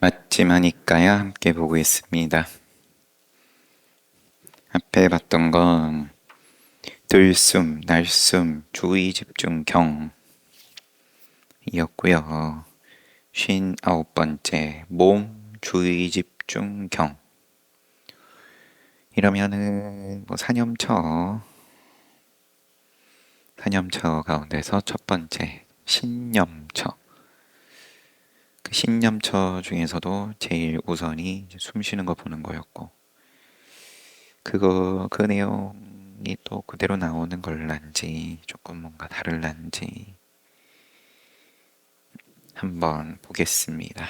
맞지마니까야 함께 보고 있습니다. 앞에 봤던 건 들숨, 날숨, 주의 집중 경이었고요. 59번째 몸, 주의 집중 경. 이러면은 뭐 사념처 가운데서 첫 번째 신념처. 그 신념처 중에서도 제일 우선이 숨 쉬는 거 보는 거였고, 그 내용이 또 그대로 나오는 걸란지 조금 뭔가 다를란지 한번 보겠습니다.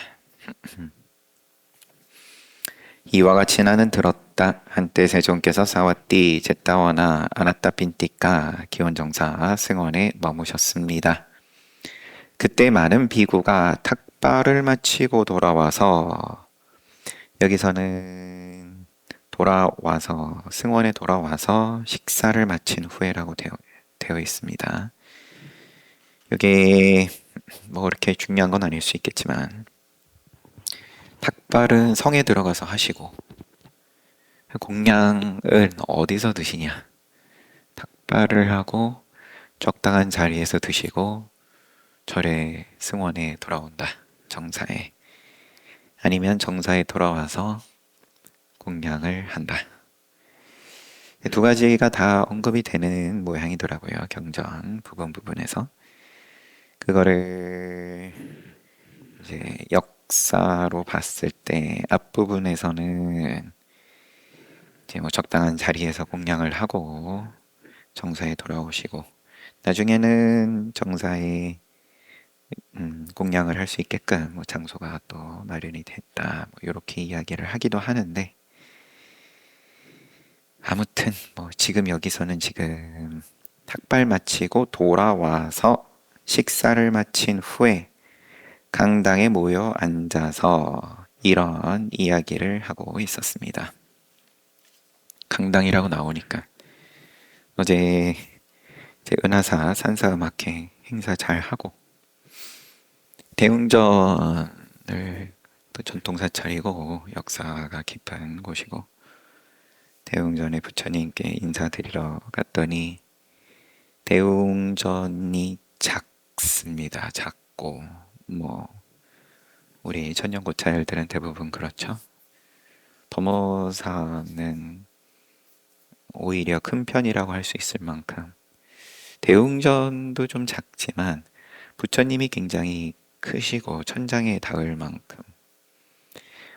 이와 같이 나는 들었다. 한때 세종께서 싸웠디 제따워나 안았다 빈띠까 기원정사 승원에 머무셨습니다. 그때 많은 비구가 탁발을 마치고 돌아와서, 여기서는 돌아와서 승원에 돌아와서 식사를 마친 후에라고 되어 있습니다. 이게 뭐 그렇게 중요한 건 아닐 수 있겠지만, 탁발은 성에 들어가서 하시고 공양은 어디서 드시냐? 탁발을 하고 적당한 자리에서 드시고 절에 승원에 돌아온다. 정사에. 아니면 정사에 돌아와서 공양을 한다. 두 가지가 다 언급이 되는 모양이더라고요. 경전 부분에서. 그거를 이제 역사로 봤을 때 앞부분에서는 이제 뭐 적당한 자리에서 공양을 하고 정사에 돌아오시고, 나중에는 정사에 공양을 할 수 있게끔 뭐 장소가 또 마련이 됐다, 뭐 이렇게 이야기를 하기도 하는데, 아무튼 뭐 지금 여기서는 지금 탁발 마치고 돌아와서 식사를 마친 후에 강당에 모여 앉아서 이런 이야기를 하고 있었습니다. 강당이라고 나오니까 어제 제 은하사 산사음악회 행사 잘 하고 대웅전을 또 전통사찰이고 역사가 깊은 곳이고, 대웅전에 부처님께 인사드리러 갔더니 대웅전이 작습니다. 작고 뭐 우리 천년고찰들은 대부분 그렇죠. 도모사는 오히려 큰 편이라고 할 수 있을 만큼, 대웅전도 좀 작지만 부처님이 굉장히 크시고 천장에 닿을 만큼,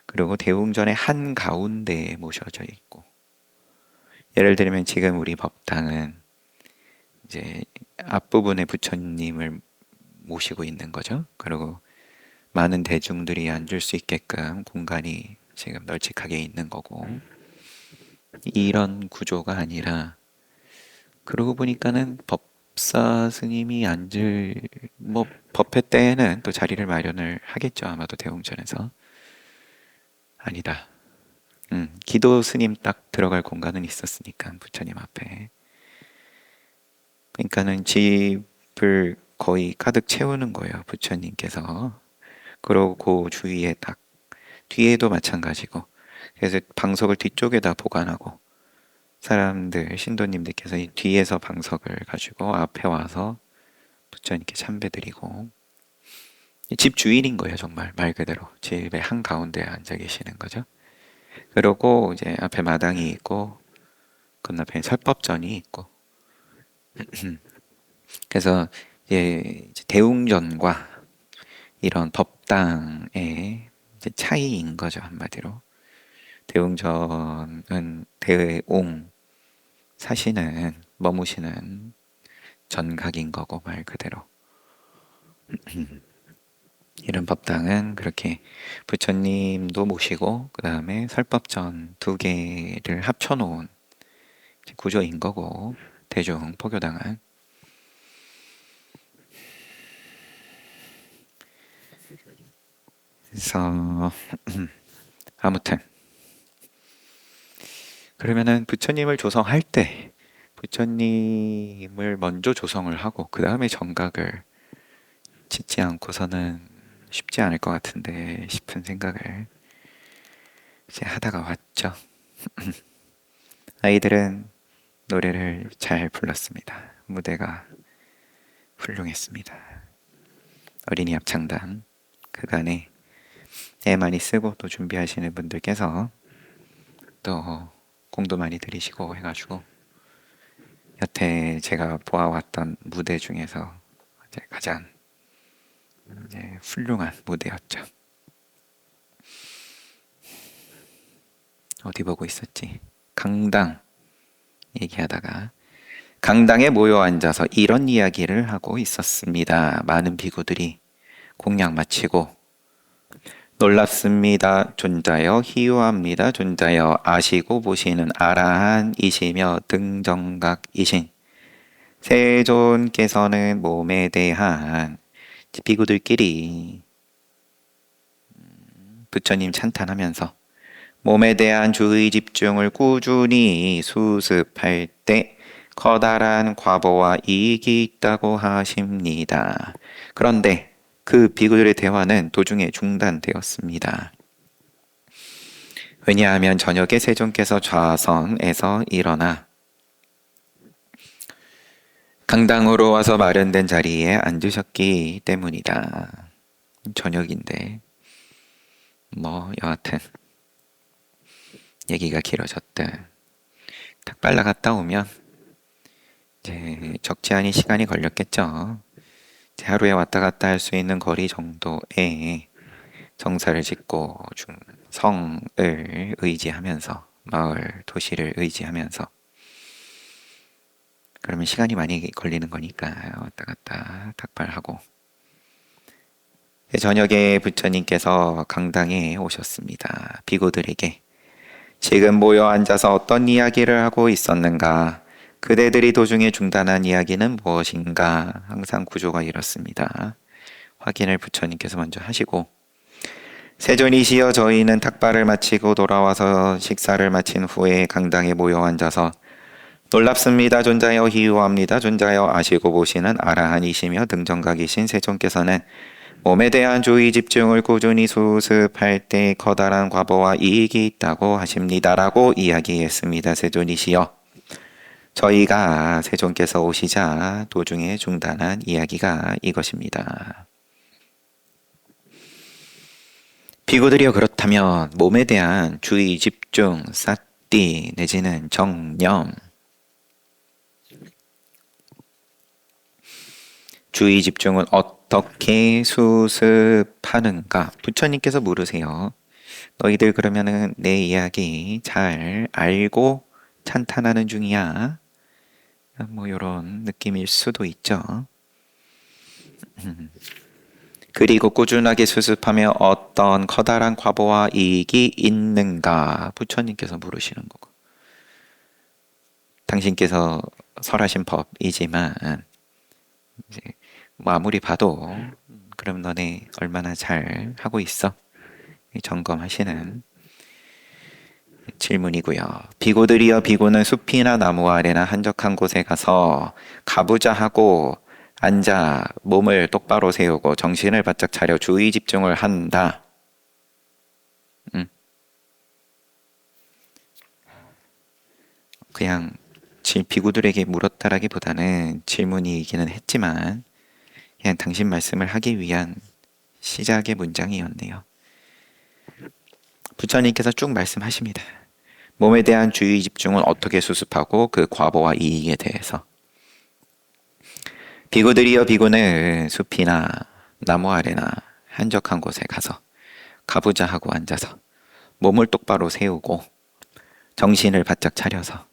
그리고 대웅전의 한가운데에 모셔져 있고, 예를 들면 지금 우리 법당은 이제 앞부분에 부처님을 모시고 있는 거죠. 그리고 많은 대중들이 앉을 수 있게끔 공간이 지금 널찍하게 있는 거고, 이런 구조가 아니라, 그러고 보니까는 법사 스님이 앉을, 뭐 법회 때에는 또 자리를 마련을 하겠죠. 아마도 대웅전에서. 아니다. 기도 스님 딱 들어갈 공간은 있었으니까 부처님 앞에. 그러니까는 집을 거의 가득 채우는 거예요. 부처님께서. 그러고 그 주위에 딱 뒤에도 마찬가지고, 그래서 방석을 뒤쪽에다 보관하고 사람들 신도님들께서 이 뒤에서 방석을 가지고 앞에 와서 부처님께 참배드리고, 집 주인인 거예요. 정말 말 그대로 집의 한가운데에 앉아 계시는 거죠. 그러고 이제 앞에 마당이 있고 건너편에 설법전이 있고, 그래서 이제 대웅전과 이런 법당의 이제 차이인 거죠. 한마디로 대웅전은 대웅 사시는 머무시는 전각인 거고, 말 그대로. 이런 법당은 그렇게 부처님도 모시고 그 다음에 설법전 두 개를 합쳐놓은 구조인 거고, 대중 포교당은. 그래서 아무튼 그러면은 부처님을 조성할 때 부처님을 먼저 조성을 하고 그 다음에 정각을 짓지 않고서는 쉽지 않을 것 같은데 싶은 생각을 이제 하다가 왔죠. 아이들은 노래를 잘 불렀습니다. 무대가 훌륭했습니다. 어린이 합창단 그간에 애 많이 쓰고 또 준비하시는 분들께서 또 공도 많이 들이시고 해가지고 여태 제가 보아왔던 무대 중에서 이제 가장 이제 훌륭한 무대였죠. 어디 보고 있었지? 강당 얘기하다가 강당에 모여 앉아서 이런 이야기를 하고 있었습니다. 많은 비구들이 공양 마치고 놀랍습니다. 존자여 희유합니다. 존자여 아시고 보시는 아라한이시며 등정각이신 세존께서는 몸에 대한 비구들끼리 부처님 찬탄하면서 몸에 대한 주의 집중을 꾸준히 수습할 때 커다란 과보와 이익이 있다고 하십니다. 그런데 그 비구들의 대화는 도중에 중단되었습니다. 왜냐하면 저녁에 세존께서 좌선에서 일어나 강당으로 와서 마련된 자리에 앉으셨기 때문이다. 저녁인데 여하튼 얘기가 길어졌든 탁발라 갔다 오면 이제 적지 않은 시간이 걸렸겠죠. 하루에 왔다 갔다 할 수 있는 거리 정도의 정사를 짓고 성을 의지하면서 마을 도시를 의지하면서 그러면 시간이 많이 걸리는 거니까 왔다 갔다 탁발하고 저녁에 부처님께서 강당에 오셨습니다. 비구들에게 지금 모여 앉아서 어떤 이야기를 하고 있었는가? 그대들이 도중에 중단한 이야기는 무엇인가? 항상 구조가 이렇습니다. 확인을 부처님께서 먼저 하시고 세존이시여 저희는 탁발을 마치고 돌아와서 식사를 마친 후에 강당에 모여 앉아서 놀랍습니다. 존자여 희유합니다. 존자여 아시고 보시는 아라한이시며 등정각이신 세존께서는 몸에 대한 주의 집중을 꾸준히 수습할 때 커다란 과보와 이익이 있다고 하십니다라고 이야기했습니다. 세존이시여 저희가 세존께서 오시자 도중에 중단한 이야기가 이것입니다. 비구들이여 그렇다면 몸에 대한 주의 집중, 사띠 내지는 정념 주의 집중은 어떻게 수습하는가? 부처님께서 물으세요. 너희들 그러면은 내 이야기 잘 알고 찬탄하는 중이야? 이런 느낌일 수도 있죠. 그리고 꾸준하게 수습하며 어떤 커다란 과보와 이익이 있는가? 부처님께서 물으시는 거고. 당신께서 설하신 법이지만 이제 아무리 봐도 그럼 너네 얼마나 잘 하고 있어? 점검하시는 질문이고요. 비구들이여 비구는 숲이나 나무 아래나 한적한 곳에 가서 가부좌하고 앉아 몸을 똑바로 세우고 정신을 바짝 차려 주의 집중을 한다. 그냥 비구들에게 물었다라기보다는 질문이기는 했지만 그냥 당신 말씀을 하기 위한 시작의 문장이었네요. 부처님께서 쭉 말씀하십니다. 몸에 대한 주의 집중은 어떻게 수습하고 그 과보와 이익에 대해서. 비구들이여 비구는 숲이나 나무 아래나 한적한 곳에 가서 가부좌하고 앉아서 몸을 똑바로 세우고 정신을 바짝 차려서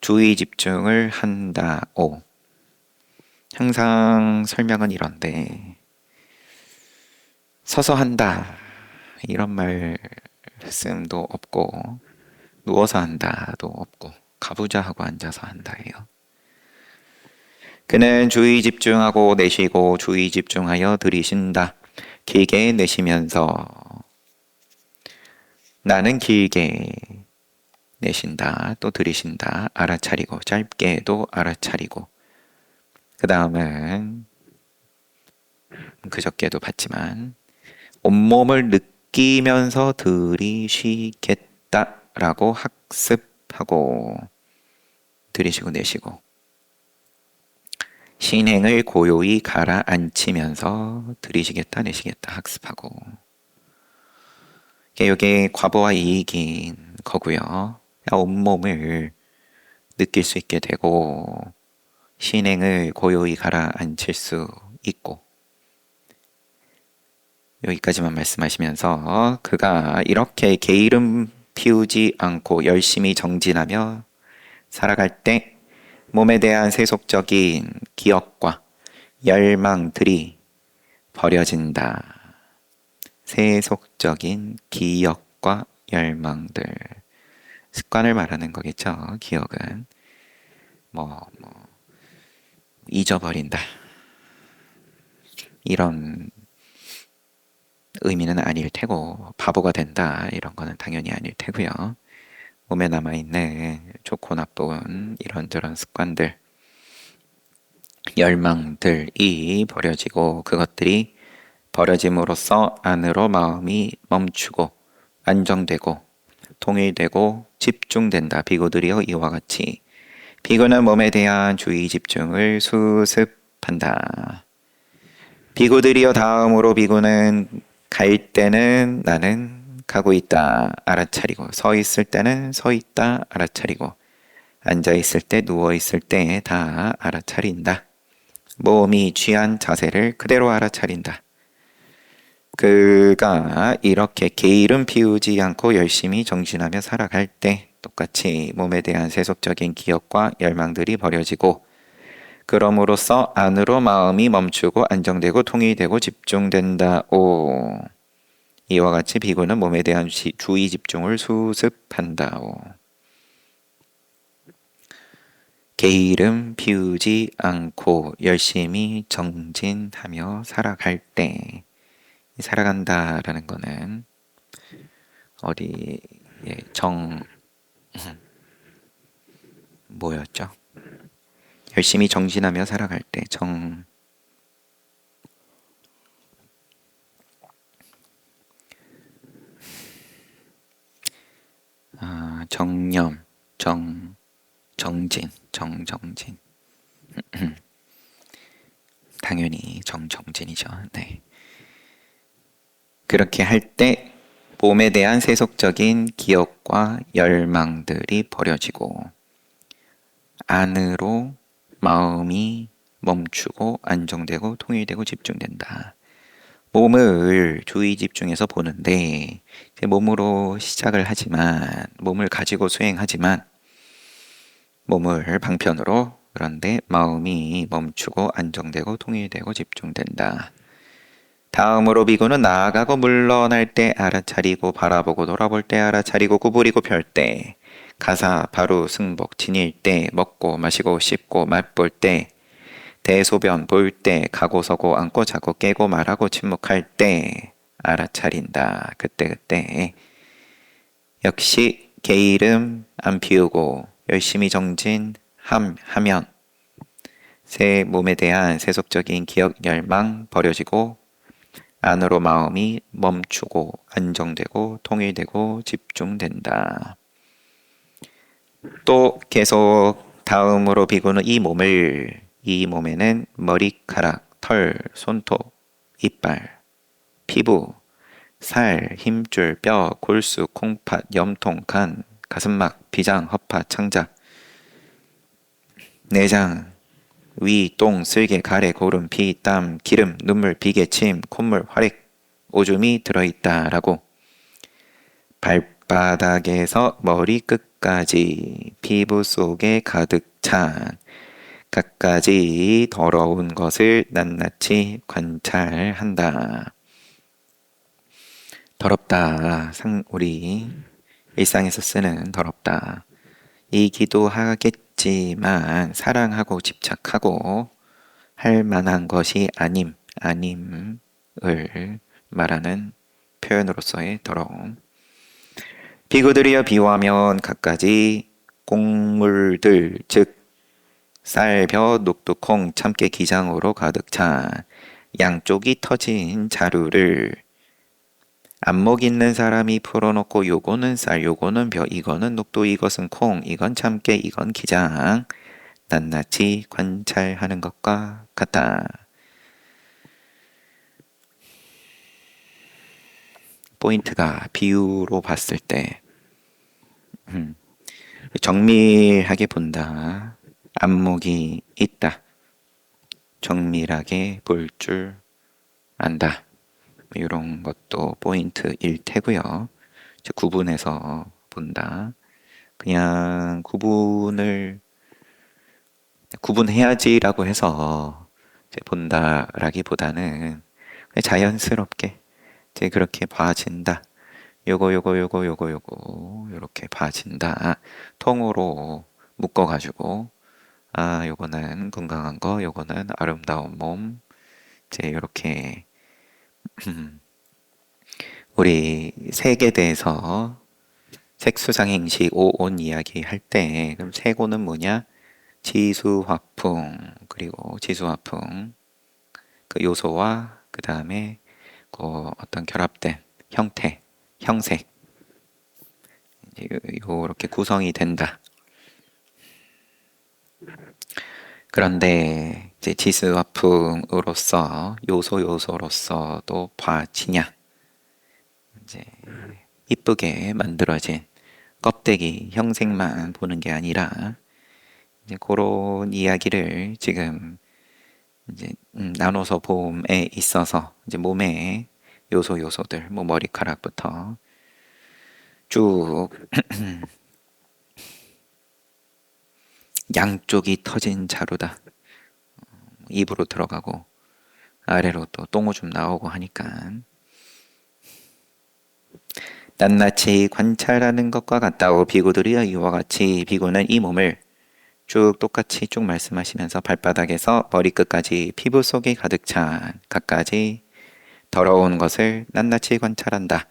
주의 집중을 한다오. 항상 설명은 이런데 서서 한다 이런 말씀도 없고 누워서 한다도 없고 가부좌하고 앉아서 한다예요. 그는 주의 집중하고 내쉬고 주의 집중하여 들이쉰다. 길게 내쉬면서 나는 길게 내쉰다. 또 들이쉰다. 알아차리고 짧게도 알아차리고 그 다음은 그저께도 봤지만 온몸을 느끼면서 들이쉬겠다라고 학습하고 들이쉬고 내쉬고 신행을 고요히 가라앉히면서 들이쉬겠다 내쉬겠다 학습하고 이게 과보와 이익인 거고요. 온몸을 느낄 수 있게 되고 신행을 고요히 가라앉힐 수 있고 여기까지만 말씀하시면서 그가 이렇게 게으름 피우지 않고 열심히 정진하며 살아갈 때 몸에 대한 세속적인 기억과 열망들이 버려진다. 세속적인 기억과 열망들. 습관을 말하는 거겠죠. 기억은. 잊어버린다. 이런 의미는 아닐 테고, 바보가 된다. 이런 거는 당연히 아닐 테고요. 몸에 남아있는 좋고 나쁜 이런저런 습관들, 열망들이 버려지고 그것들이 버려짐으로써 안으로 마음이 멈추고 안정되고 통일되고 집중된다. 비구들이여 이와 같이 비구는 몸에 대한 주의 집중을 수습한다. 비구들이여 다음으로 비구는 갈 때는 나는 가고 있다 알아차리고 서 있을 때는 서 있다 알아차리고 앉아 있을 때 누워 있을 때 다 알아차린다. 몸이 취한 자세를 그대로 알아차린다. 그가 이렇게 게으름 피우지 않고 열심히 정진하며 살아갈 때 똑같이 몸에 대한 세속적인 기억과 열망들이 버려지고 그럼으로써 안으로 마음이 멈추고 안정되고 통일되고 집중된다. 오. 이와 같이 비구는 몸에 대한 주의 집중을 수습한다. 오. 게으름 피우지 않고 열심히 정진하며 살아갈 때 살아간다라는 거는 어디 뭐였죠? 열심히 정진하며 살아갈 때 정념 정진 당연히 정진이죠. 네. 그렇게 할 때 몸에 대한 세속적인 기억과 열망들이 버려지고 안으로 마음이 멈추고 안정되고 통일되고 집중된다. 몸을 주의 집중해서 보는데 몸으로 시작을 하지만 몸을 가지고 수행하지만 몸을 방편으로 그런데 마음이 멈추고 안정되고 통일되고 집중된다. 다음으로 비구는 나아가고 물러날 때 알아차리고 바라보고 돌아볼 때 알아차리고 구부리고 펼 때 가사 바루 승복 지닐 때 먹고 마시고 씹고 맛볼 때 대소변 볼 때 가고 서고 앉고 자고 깨고 말하고 침묵할 때 알아차린다. 그때 역시 게으름 안 피우고 열심히 정진하면 새 몸에 대한 세속적인 기억 열망 버려지고 안으로 마음이 멈추고 안정되고 통일되고 집중된다. 또 계속 다음으로 비구는 이 몸에는 머리카락, 털, 손톱, 이빨, 피부, 살, 힘줄, 뼈, 골수, 콩팥, 염통, 간, 가슴막, 비장, 허파, 창자, 내장, 위, 똥, 쓸개, 가래, 고름, 피, 땀, 기름, 눈물, 비계, 침, 콧물, 활액, 오줌이 들어있다라고 발바닥에서 머리끝까지 피부 속에 가득 찬 갖가지 더러운 것을 낱낱이 관찰한다. 더럽다. 우리 일상에서 쓰는 더럽다. 이기도 하겠지만 사랑하고 집착하고 할 만한 것이 아님을 말하는 표현으로서의 더러움. 비구들이여 비유하면 갖가지 곡물들 즉 쌀, 벼, 녹두, 콩, 참깨, 기장으로 가득 찬 양쪽이 터진 자루를 안목 있는 사람이 풀어놓고 요거는 쌀, 요거는 벼, 이거는 녹도, 이것은 콩, 이건 참깨, 이건 기장. 낱낱이 관찰하는 것과 같다. 포인트가 비유로 봤을 때 정밀하게 본다. 안목이 있다. 정밀하게 볼 줄 안다. 이런 것도 포인트일 테고요. 구분해서 본다. 그냥 구분해야지라고 해서 본다라기보다는 그냥 자연스럽게 그렇게 봐진다. 요거 요렇게 봐진다. 통으로 묶어가지고 요거는 건강한 거, 요거는 아름다운 몸. 요렇게 우리 색에 대해서 색수상행식 오온 이야기 할 때 그럼 색오는 뭐냐? 지수화풍, 그리고 지수화풍 그 요소와 그 다음에 그 어떤 결합된 형태, 형색 요렇게 구성이 된다. 그런데 이제 지수화풍으로서 요소로서도 봐지냐? 이제 이쁘게 만들어진 껍데기 형색만 보는 게 아니라 이제 그런 이야기를 지금 이제 나눠서 봄에 있어서 이제 몸의 요소들, 뭐 머리카락부터 쭉 양쪽이 터진 자루다. 입으로 들어가고 아래로 또 똥오줌 나오고 하니까 낱낱이 관찰하는 것과 같다고 비구들이여 이와 같이 비구는 이 몸을 쭉 똑같이 쭉 말씀하시면서 발바닥에서 머리끝까지 피부 속에 가득 찬 갖가지 더러운 것을 낱낱이 관찰한다.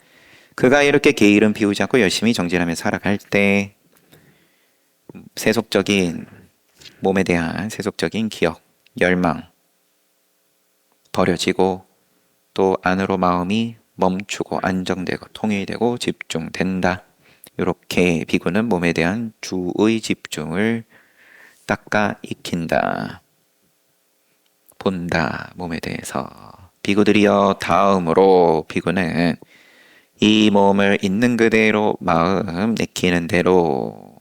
그가 이렇게 게으름 피우지 않고 열심히 정진하며 살아갈 때 세속적인 몸에 대한 세속적인 기억, 열망 버려지고 또 안으로 마음이 멈추고 안정되고 통일되고 집중된다. 이렇게 비구는 몸에 대한 주의 집중을 닦아 익힌다. 본다. 몸에 대해서. 비구들이여 다음으로 비구는 이 몸을 있는 그대로 마음 내키는 대로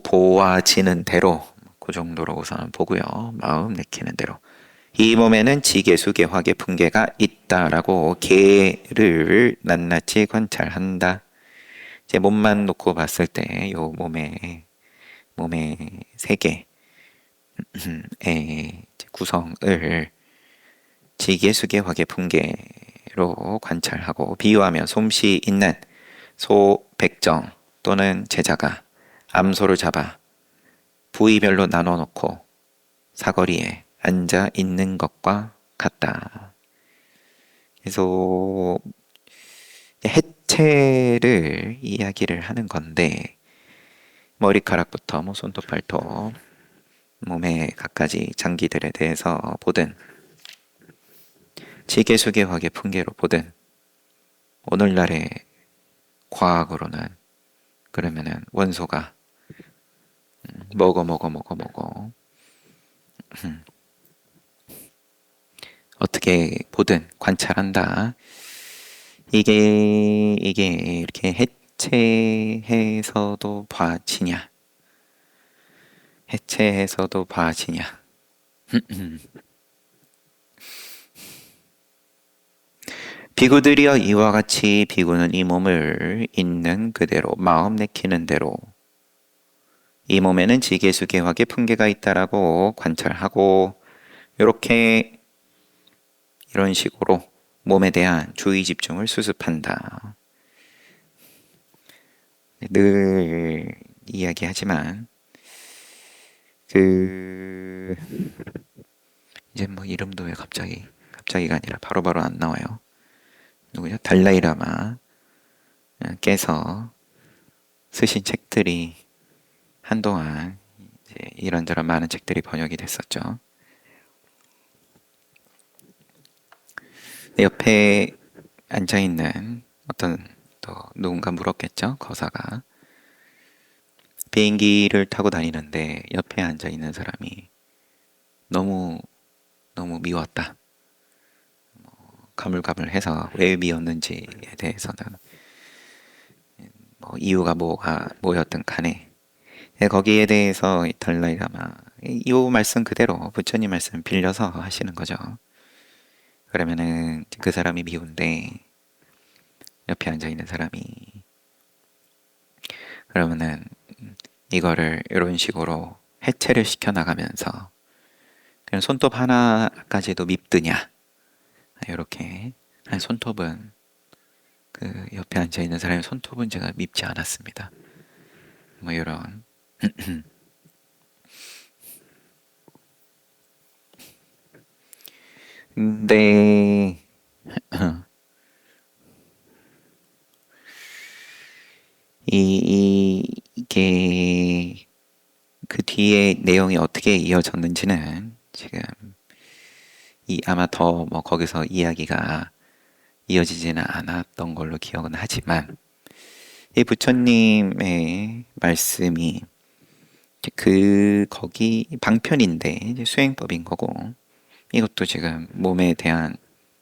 보아지는 대로 그 정도로 우선 보고요. 마음 내키는 대로 이 몸에는 지계수 계화계 풍계가 있다라고 계를 낱낱이 관찰한다. 이제 몸만 놓고 봤을 때 요 몸의 세계의 구성을 지계수 계화계 풍계로 관찰하고 비유하며 솜씨 있는 소백정 또는 제자가 암소를 잡아 부위별로 나눠 놓고 사거리에 앉아 있는 것과 같다. 그래서 해체를 이야기를 하는 건데 머리카락부터 뭐 손톱 발톱 몸의 갖가지 장기들에 대해서 보든 지계수계 화계 풍계로 보든 오늘날의 과학으로는 그러면은 원소가 먹어 어떻게 보든 관찰한다. 이게 이렇게 해체해서도 봐지냐? 해체해서도 봐지냐? 비구들이여 이와 같이 비구는 이 몸을 있는 그대로 마음 내키는 대로 이 몸에는 지계수 계화계 풍계가 있다라고 관찰하고 이렇게 이런 식으로 몸에 대한 주의 집중을 수습한다. 늘 이야기하지만 이제 뭐 이름도 왜 갑자기가 아니라 바로바로 안 나와요. 누구냐? 달라이라마께서 쓰신 책들이 한동안 이제 이런저런 많은 책들이 번역이 됐었죠. 옆에 앉아 있는 어떤 또 누군가 물었겠죠. 거사가 비행기를 타고 다니는데 옆에 앉아 있는 사람이 너무 너무 미웠다. 가물가물해서 왜 미웠는지에 대해서는 뭐 이유가 뭐였든 간에 거기에 대해서 이 달라이라마 이 말씀 그대로 부처님 말씀 빌려서 하시는 거죠. 그러면은 그 사람이 미운데 옆에 앉아 있는 사람이 그러면은 이거를 이런 식으로 해체를 시켜 나가면서 그냥 손톱 하나까지도 밉드냐 이렇게 한 손톱은 그 옆에 앉아 있는 사람의 손톱은 제가 밉지 않았습니다. 뭐 이런 근데 이게 그 뒤에 내용이 어떻게 이어졌는지는 지금 아마 더 뭐 거기서 이야기가 이어지지는 않았던 걸로 기억은 하지만 이 부처님의 말씀이 거기 방편인데 이제 수행법인 거고 이것도 지금 몸에 대한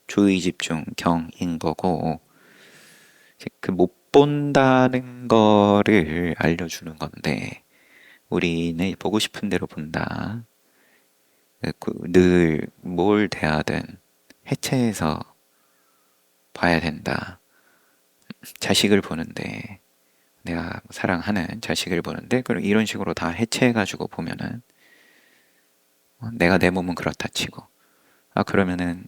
주의 집중 경인 거고 그 못 본다는 거를 알려주는 건데 우리는 보고 싶은 대로 본다. 늘 뭘 대하든 해체해서 봐야 된다. 자식을 보는데 내가 사랑하는 자식을 보는데 그럼 이런 식으로 다 해체해가지고 보면은 내가 내 몸은 그렇다 치고 그러면은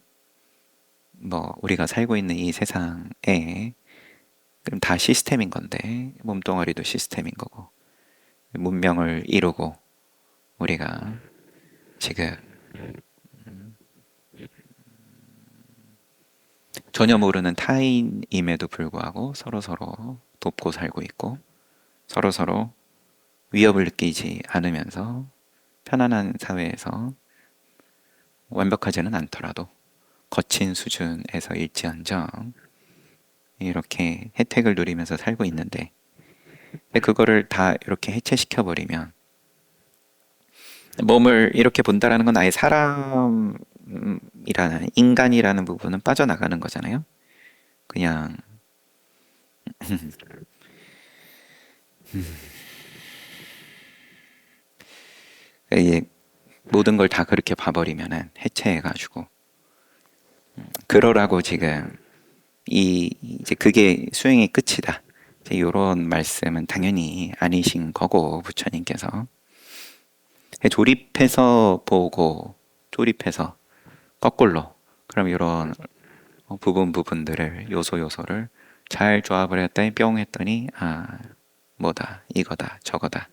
뭐 우리가 살고 있는 이 세상에 그럼 다 시스템인 건데 몸뚱아리도 시스템인 거고 문명을 이루고 우리가 지금 전혀 모르는 타인임에도 불구하고 서로서로 돕고 살고 있고 서로서로 위협을 느끼지 않으면서 편안한 사회에서 완벽하지는 않더라도 거친 수준에서 일지언정 이렇게 혜택을 누리면서 살고 있는데 그거를 다 이렇게 해체시켜 버리면 몸을 이렇게 본다라는 건 아예 사람이라는 인간이라는 부분은 빠져나가는 거잖아요. 그냥 이제 모든 걸 다 그렇게 봐버리면은 해체해가지고 그러라고 지금 이제 그게 수행의 끝이다. 이런 말씀은 당연히 아니신 거고 부처님께서 조립해서 보고 조립해서 거꾸로 그럼 이런 부분들을 요소를 잘 조합을 했더니 뿅 했더니 뭐다 이거다 저거다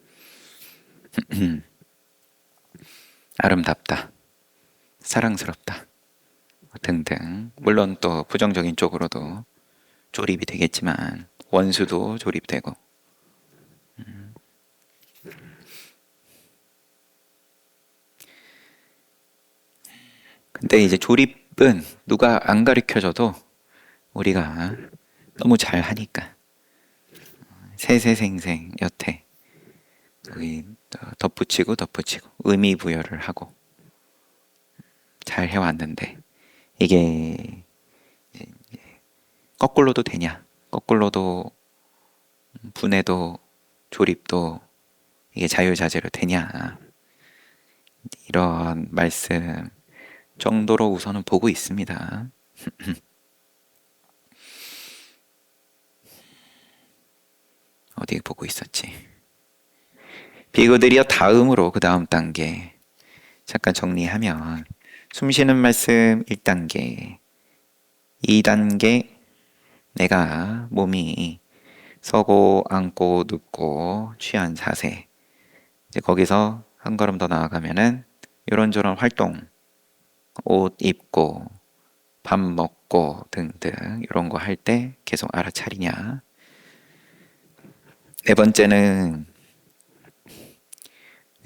아름답다 사랑스럽다 등등 물론 또 부정적인 쪽으로도 조립이 되겠지만 원수도 조립되고 근데 이제 조립은 누가 안 가르쳐줘도 우리가 너무 잘 하니까 세세생생 여태 거기 덧붙이고 의미 부여를 하고 잘 해왔는데 이게 거꾸로도 되냐 거꾸로도 분해도 조립도 이게 자유자재로 되냐 이런 말씀 정도로 우선은 보고 있습니다. 어디 보고 있었지? 비구들이여 다음으로 그 다음 단계 잠깐 정리하면 숨 쉬는 말씀 1단계 2단계 내가 몸이 서고 앉고 눕고 취한 자세 이제 거기서 한 걸음 더 나아가면은 이런저런 활동 옷 입고 밥 먹고 등등 이런 거 할 때 계속 알아차리냐 네 번째는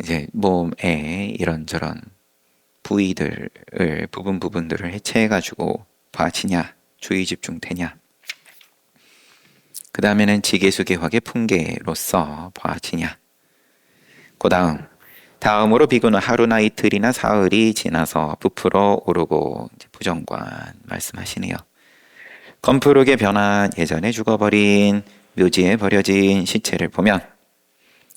이제 몸에 이런저런 부위들을 부분들을 해체해가지고 봐지냐, 주의 집중되냐. 그 다음에는 지계수계화의 풍계로서 봐지냐. 그 다음으로 비구는 하루나 이틀이나 사흘이 지나서 부풀어 오르고 부정관 말씀하시네요. 검푸르게 변한 예전에 죽어버린 묘지에 버려진 시체를 보면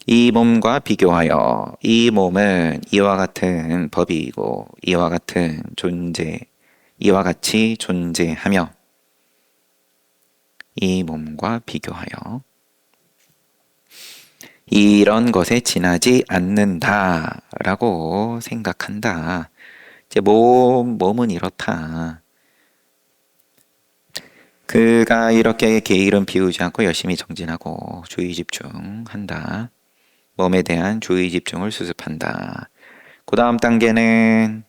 이 몸과 비교하여 이 몸은 이와 같은 법이고 이와 같이 존재하며 이 몸과 비교하여 이런 것에 지나지 않는다라고 생각한다. 이제 몸은 이렇다. 그가 이렇게 게으름 피우지 않고 열심히 정진하고 주의 집중한다. 몸에 대한 주의 집중을 수습한다. 그 다음 단계는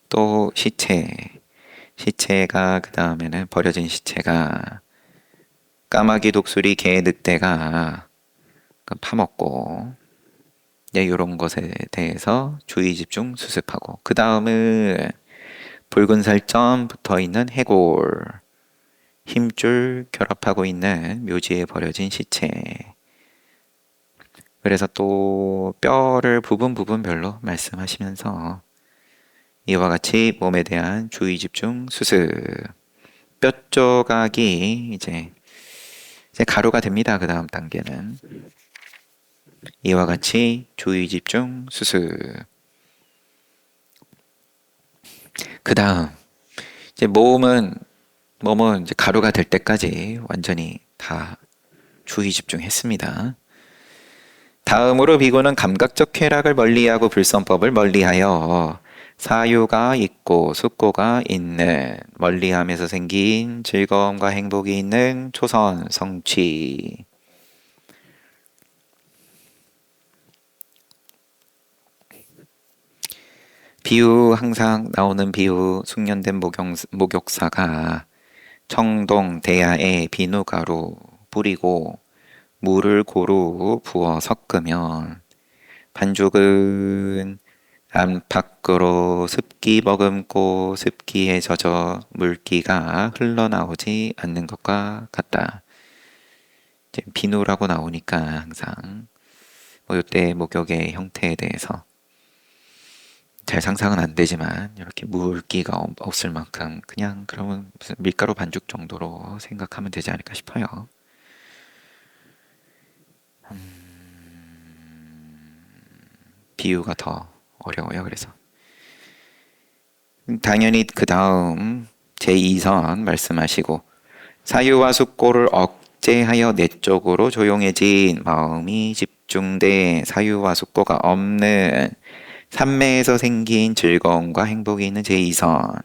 또 시체가 그 다음에는 버려진 시체가 까마귀, 독수리, 개, 늑대가 파먹고 이런 것에 대해서 주의 집중 수습하고 그 다음은 붉은 살점 붙어있는 해골, 힘줄 결합하고 있는 묘지에 버려진 시체. 그래서 또 뼈를 부분별로 말씀하시면서 이와 같이 몸에 대한 주의 집중 수습. 뼈 조각이 이제 가루가 됩니다. 그 다음 단계는 이와 같이 주의 집중 수습. 그 다음 이제 몸은 이제 가루가 될 때까지 완전히 다 주의 집중했습니다. 다음으로 비구는 감각적 쾌락을 멀리하고 불선법을 멀리하여 사유가 있고 숙고가 있는 멀리함에서 생긴 즐거움과 행복이 있는 초선 성취. 비유 항상 나오는 비유 숙련된 목욕사가 청동 대야에 비누가루 뿌리고 물을 고루 부어 섞으면 반죽은 안팎으로 습기 머금고 습기에 젖어 물기가 흘러나오지 않는 것과 같다. 이제 비누라고 나오니까 항상 이때 목욕의 형태에 대해서 잘 상상은 안 되지만 이렇게 물기가 없을 만큼 그냥 그러면 무슨 밀가루 반죽 정도로 생각하면 되지 않을까 싶어요. 비유가 더 어려워요. 그래서 당연히 그 다음 제2선 말씀하시고 사유와 숙고를 억제하여 내적으로 조용해진 마음이 집중돼 사유와 숙고가 없는 삼매에서 생긴 즐거움과 행복이 있는 제2선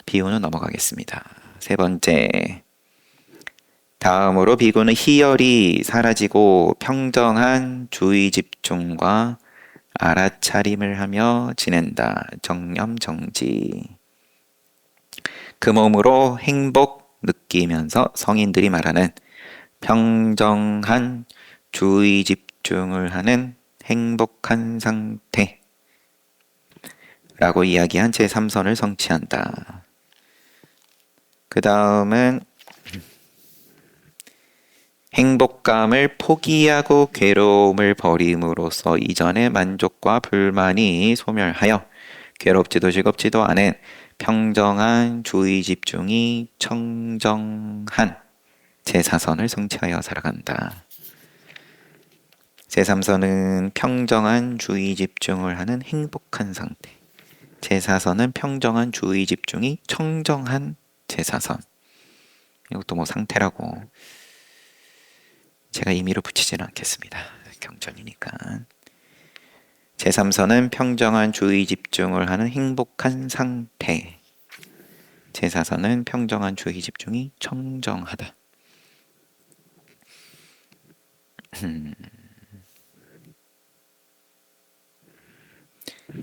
비유는 넘어가겠습니다. 세 번째 다음으로 비구는 희열이 사라지고 평정한 주의 집중과 알아차림을 하며 지낸다. 정념정지. 그 몸으로 행복 느끼면서 성인들이 말하는 평정한 주의 집중을 하는 행복한 상태 라고 이야기한 제3선을 성취한다. 그 다음은 행복감을 포기하고 괴로움을 버림으로써 이전의 만족과 불만이 소멸하여 괴롭지도 즐겁지도 않은 평정한 주의 집중이 청정한 제4선을 성취하여 살아간다. 제3선은 평정한 주의 집중을 하는 행복한 상태. 제4선은 평정한 주의 집중이 청정한 제4선. 이것도 뭐 상태라고 제가 임의로 붙이지는 않겠습니다. 경전이니까. 제3선은 평정한 주의 집중을 하는 행복한 상태. 제4선은 평정한 주의 집중이 청정하다.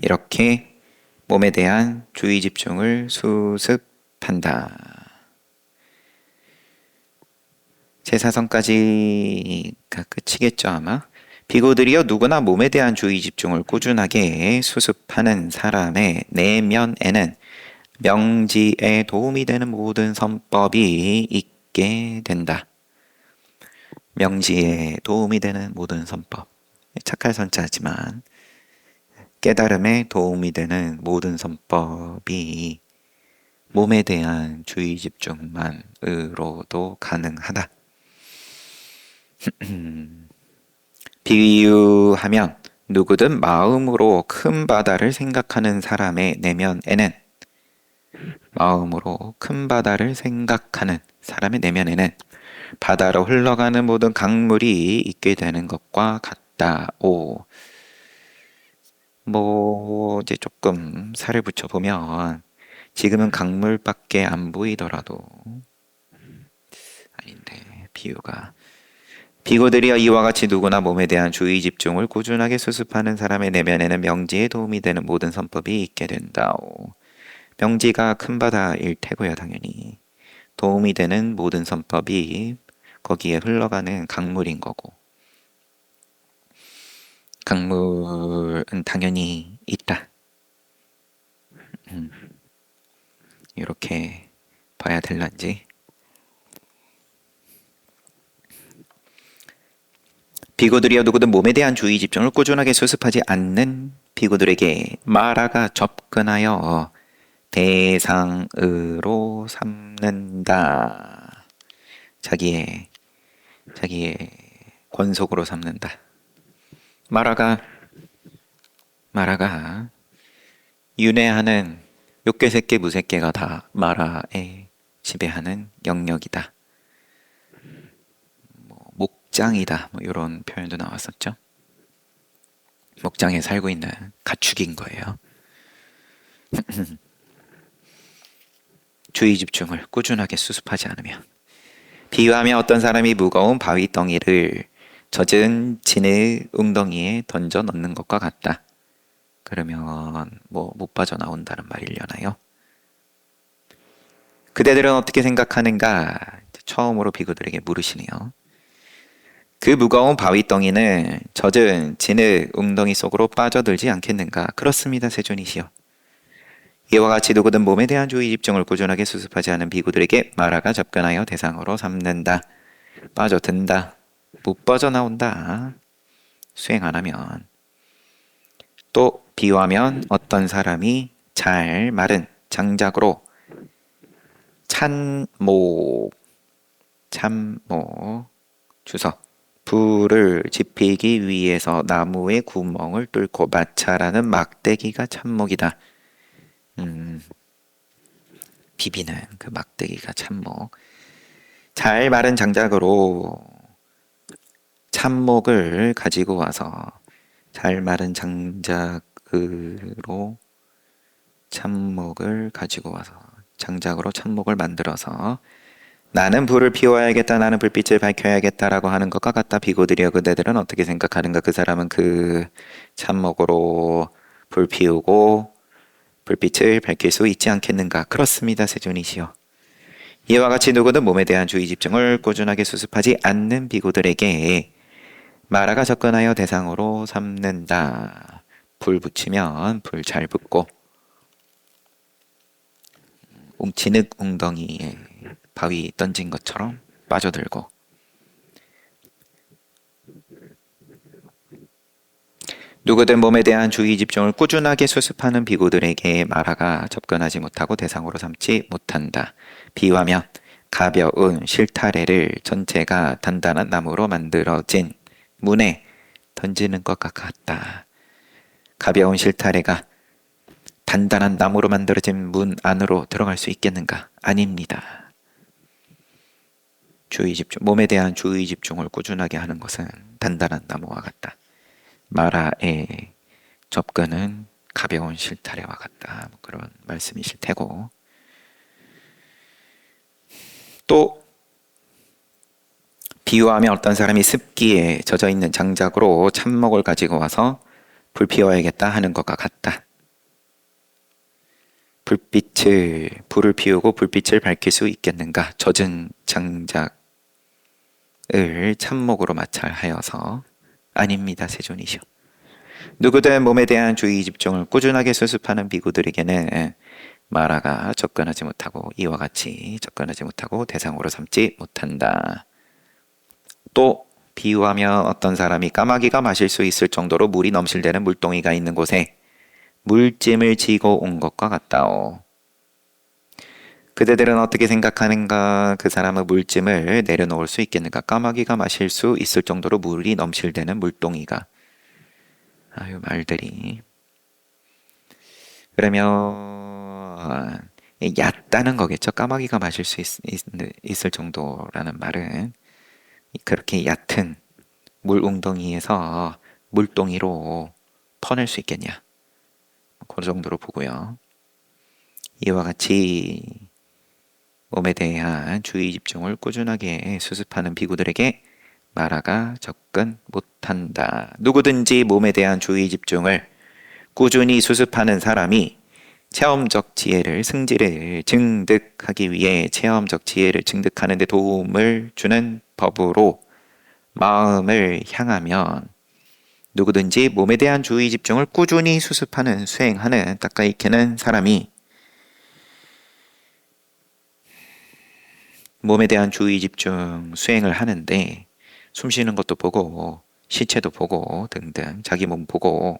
이렇게 몸에 대한 주의 집중을 수습한다. 제4선까지가 끝이겠죠 아마. 비구들이여 누구나 몸에 대한 주의 집중을 꾸준하게 수습하는 사람의 내면에는 명지에 도움이 되는 모든 선법이 있게 된다. 명지에 도움이 되는 모든 선법. 착할선자지만 깨달음에 도움이 되는 모든 선법이 몸에 대한 주의 집중만으로도 가능하다. 비유하면 누구든 마음으로 큰 바다를 생각하는 사람의 내면에는 바다로 흘러가는 모든 강물이 있게 되는 것과 같다. 이제 조금 살을 붙여보면 지금은 강물밖에 안 보이더라도 아닌데 비유가 비고들이여 이와 같이 누구나 몸에 대한 주의 집중을 꾸준하게 수습하는 사람의 내면에는 명지에 도움이 되는 모든 선법이 있게 된다. 명지가 큰 바다일 테고요, 당연히. 도움이 되는 모든 선법이 거기에 흘러가는 강물인 거고. 강물은 당연히 있다. 이렇게 봐야 될란지. 비고들이여 누구든 몸에 대한 주의 집중을 꾸준하게 수습하지 않는 비고들에게 마라가 접근하여 대상으로 삼는다. 자기의 권속으로 삼는다. 마라가 윤회하는 욕계, 색계, 무색계가 다 마라에 지배하는 영역이다. 목장이다. 이런 표현도 나왔었죠. 목장에 살고 있는 가축인 거예요. 주의 집중을 꾸준하게 수습하지 않으면. 비유하며 어떤 사람이 무거운 바위 덩이를 젖은 진의 웅덩이에 던져 넣는 것과 같다. 그러면 못 빠져나온다는 말이려나요? 그대들은 어떻게 생각하는가? 처음으로 비구들에게 물으시네요. 그 무거운 바위 덩이는 젖은 진의 웅덩이 속으로 빠져들지 않겠는가? 그렇습니다, 세존이시여. 이와 같이 누구든 몸에 대한 주의 집중을 꾸준하게 수습하지 않은 비구들에게 마라가 접근하여 대상으로 삼는다. 빠져든다. 못 빠져나온다. 수행 안 하면. 또 비유하면 어떤 사람이 잘 마른 장작으로 참목 주석 불을 지피기 위해서 나무의 구멍을 뚫고 마찰하는 막대기가 참목이다. 비비는 그 막대기가 참목. 잘 마른 장작으로 참목을 가지고 와서 잘 마른 장작으로 장작으로 참목을 만들어서 나는 불을 피워야겠다, 나는 불빛을 밝혀야겠다라고 하는 것과 같다. 비고들이여 그대들은 어떻게 생각하는가? 그 사람은 그 참목으로 불 피우고 불빛을 밝힐 수 있지 않겠는가? 그렇습니다, 세존이시여. 이와 같이 누구든 몸에 대한 주의 집중을 꾸준하게 수습하지 않는 비고들에게 마라가 접근하여 대상으로 삼는다. 불 붙이면 불 잘 붙고 진흙 웅덩이에 바위 던진 것처럼 빠져들고 누구든 몸에 대한 주의 집중을 꾸준하게 수습하는 비구들에게 마라가 접근하지 못하고 대상으로 삼지 못한다. 비유하면 가벼운 실타래를 전체가 단단한 나무로 만들어진 문에 던지는 것과 같다. 가벼운 실타래가 단단한 나무로 만들어진 문 안으로 들어갈 수 있겠는가? 아닙니다. 주의 집중, 몸에 대한 주의 집중을 꾸준하게 하는 것은 단단한 나무와 같다. 마라의 접근은 가벼운 실타래와 같다. 그런 말씀이실 테고. 또 비유하며 어떤 사람이 습기에 젖어 있는 장작으로 참목을 가지고 와서 불 피워야겠다 하는 것과 같다. 불을 피우고 불빛을 밝힐 수 있겠는가? 젖은 장작을 참목으로 마찰하여서. 아닙니다, 세존이시오. 누구든 몸에 대한 주의 집중을 꾸준하게 수습하는 비구들에게는 마라가 접근하지 못하고 이와 같이 접근하지 못하고 대상으로 삼지 못한다. 또 비유하며 어떤 사람이 까마귀가 마실 수 있을 정도로 물이 넘실대는 물동이가 있는 곳에 물짐을 지고 온 것과 같다오. 그대들은 어떻게 생각하는가? 그 사람의 물짐을 내려놓을 수 있겠는가? 까마귀가 마실 수 있을 정도로 물이 넘실대는 물동이가. 아유, 말들이. 그러면 얕다는 거겠죠. 까마귀가 마실 수 있을 정도라는 말은 그렇게 얕은 물 웅덩이에서 물동이로 퍼낼 수 있겠냐. 그 정도로 보고요. 이와 같이 몸에 대한 주의 집중을 꾸준하게 수습하는 비구들에게 마라가 접근 못한다. 누구든지 몸에 대한 주의 집중을 꾸준히 수습하는 사람이 체험적 지혜를 승질을 증득하기 위해 체험적 지혜를 증득하는 데 도움을 주는 법으로 마음을 향하면 누구든지 몸에 대한 주의 집중을 꾸준히 수습하는 수행하는 닦아익히는 사람이 몸에 대한 주의 집중 수행을 하는데 숨 쉬는 것도 보고 시체도 보고 등등 자기 몸 보고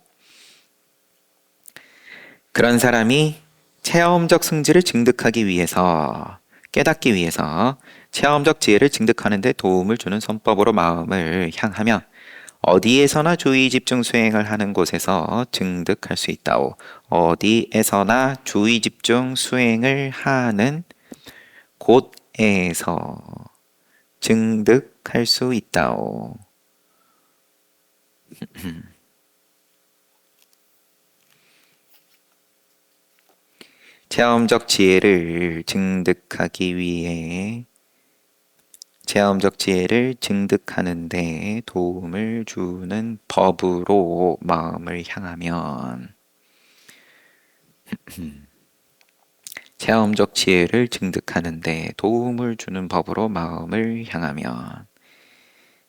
그런 사람이 체험적 승질을 증득하기 위해서 깨닫기 위해서 체험적 지혜를 증득하는 데 도움을 주는 선법으로 마음을 향하면 어디에서나 주의 집중 수행을 하는 곳에서 증득할 수 있다오. 어디에서나 주의 집중 수행을 하는 곳에서 증득할 수 있다오. 체험적 지혜를 증득하기 위해 체험적 지혜를 증득하는데 도움을 주는 법으로 마음을 향하면 체험적 지혜를 증득하는데 도움을 주는 법으로 마음을 향하면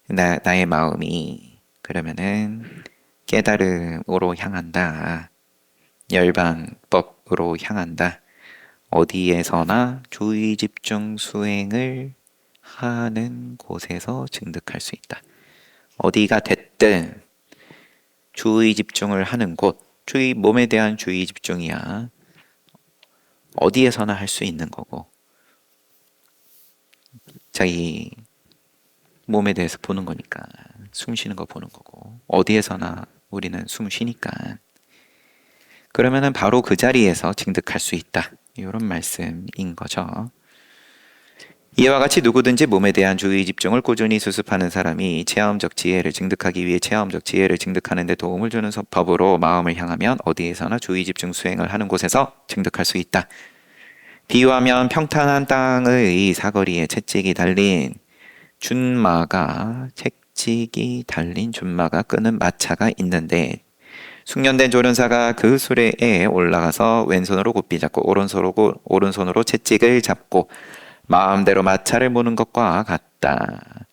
나의 마음이 그러면은 깨달음으로 향한다. 열반법으로 향한다. 어디에서나 주의 집중 수행을 하는 곳에서 증득할 수 있다. 어디가 됐든 주의 집중을 하는 곳, 몸에 대한 주의 집중이야. 어디에서나 할 수 있는 거고 자기 몸에 대해서 보는 거니까 숨 쉬는 거 보는 거고 어디에서나 우리는 숨 쉬니까 그러면은 바로 그 자리에서 증득할 수 있다. 이런 말씀인 거죠. 이와 같이 누구든지 몸에 대한 주의 집중을 꾸준히 수습하는 사람이 체험적 지혜를 증득하기 위해 체험적 지혜를 증득하는 데 도움을 주는 법으로 마음을 향하면 어디에서나 주의 집중 수행을 하는 곳에서 증득할 수 있다. 비유하면 평탄한 땅의 사거리에 채찍이 달린 준마가 끄는 마차가 있는데 숙련된 조련사가 그 수레에 올라가서 왼손으로 곱비 잡고 오른손으로 채찍을 잡고 마음대로 마차를 모는 것과 같다.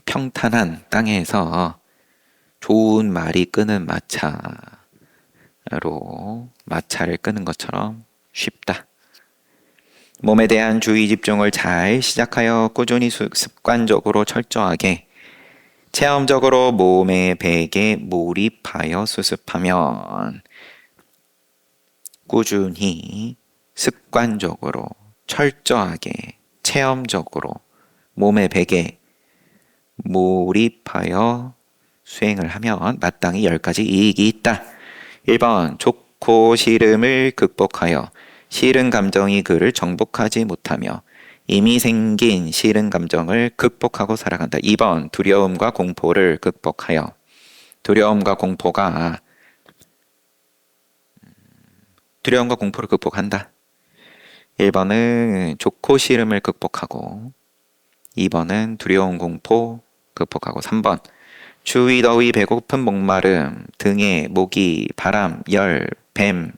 평탄한 땅에서 좋은 말이 끄는 마차를 끄는 것처럼 쉽다. 몸에 대한 주의 집중을 잘 시작하여 꾸준히 습관적으로 철저하게 체험적으로 몸의 백에 몰입하여 수습하면 꾸준히 습관적으로 철저하게 체험적으로 몸의 백에 몰입하여 수행을 하면 마땅히 10가지 이익이 있다. 1번 좋고 싫음을 극복하여 싫은 감정이 그를 정복하지 못하며 이미 생긴 싫은 감정을 극복하고 살아간다. 2번 두려움과 공포를 극복하여 두려움과 공포를 극복한다. 1번은 좋고 싫음을 극복하고 2번은 두려움 공포 극복하고 3번 추위 더위 배고픔 목마름 등의 모기 바람 열 뱀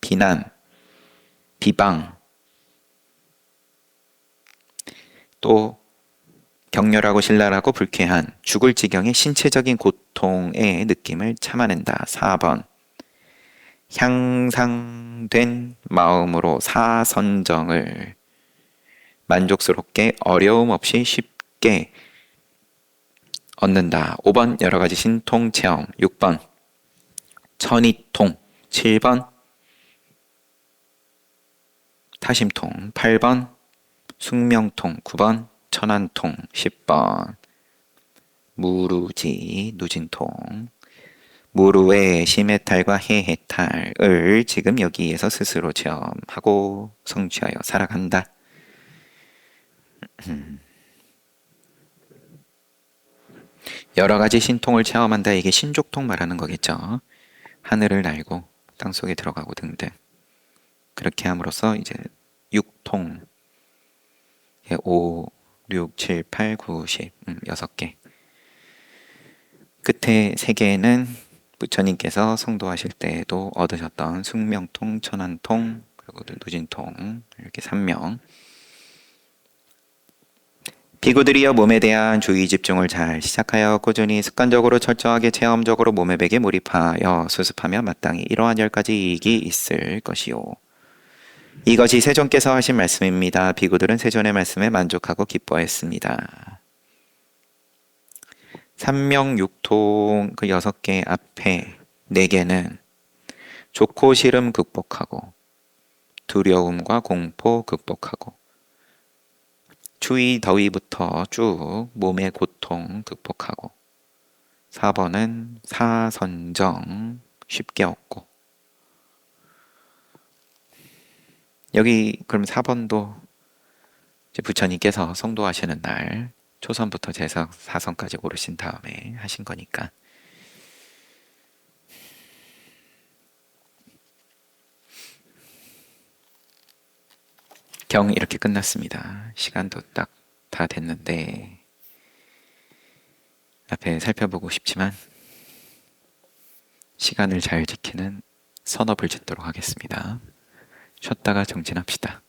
비난 비방 또 격렬하고 신랄하고 불쾌한 죽을 지경의 신체적인 고통의 느낌을 참아낸다. 4번. 향상된 마음으로 사선정을 만족스럽게 어려움 없이 쉽게 얻는다. 5번. 여러 가지 신통 체험. 6번. 천이통. 7번. 타심통. 8번. 숙명통. 9번. 천안통. 10번. 무루지, 누진통. 무루의 심해탈과 해해탈을 지금 여기에서 스스로 체험하고 성취하여 살아간다. 여러 가지 신통을 체험한다. 이게 신족통 말하는 거겠죠. 하늘을 날고 땅속에 들어가고 등등. 그렇게 함으로써 이제 6통 5, 6, 7, 8, 9, 10 6개. 끝에 3개는 부처님께서 성도하실 때에도 얻으셨던 숙명통, 천안통, 그리고 누진통 이렇게 3명. 비구들이여 몸에 대한 주의 집중을 잘 시작하여 꾸준히 습관적으로 철저하게 체험적으로 몸의 백에 몰입하여 수습하며 마땅히 이러한 10가지 이익이 있을 것이요. 이것이 세존께서 하신 말씀입니다. 비구들은 세존의 말씀에 만족하고 기뻐했습니다. 삼명육통 그 6개 앞에 4개는 좋고 싫음 극복하고 두려움과 공포 극복하고 추위 더위부터 쭉 몸의 고통 극복하고 4번은 사선정 쉽게 얻고 여기 그럼 4번도 이제 부처님께서 성도하시는 날 초선부터 제사 사선까지 고르신 다음에 하신 거니까 경 이렇게 끝났습니다. 시간도 딱 다 됐는데 앞에 살펴보고 싶지만 시간을 잘 지키는 선업을 짓도록 하겠습니다. 쉬었다가 정진합시다.